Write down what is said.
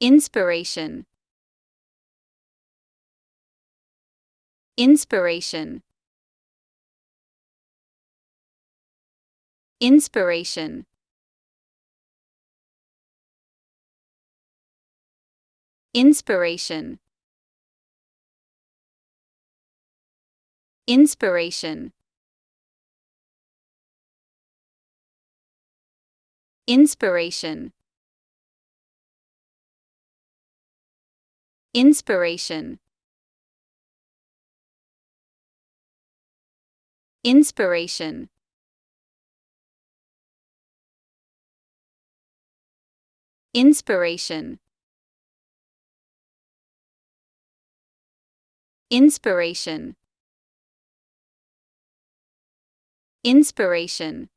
inspiration, inspiration, inspiration, inspiration, inspiration, inspiration, inspiration, inspiration, inspiration, inspiration, inspiration,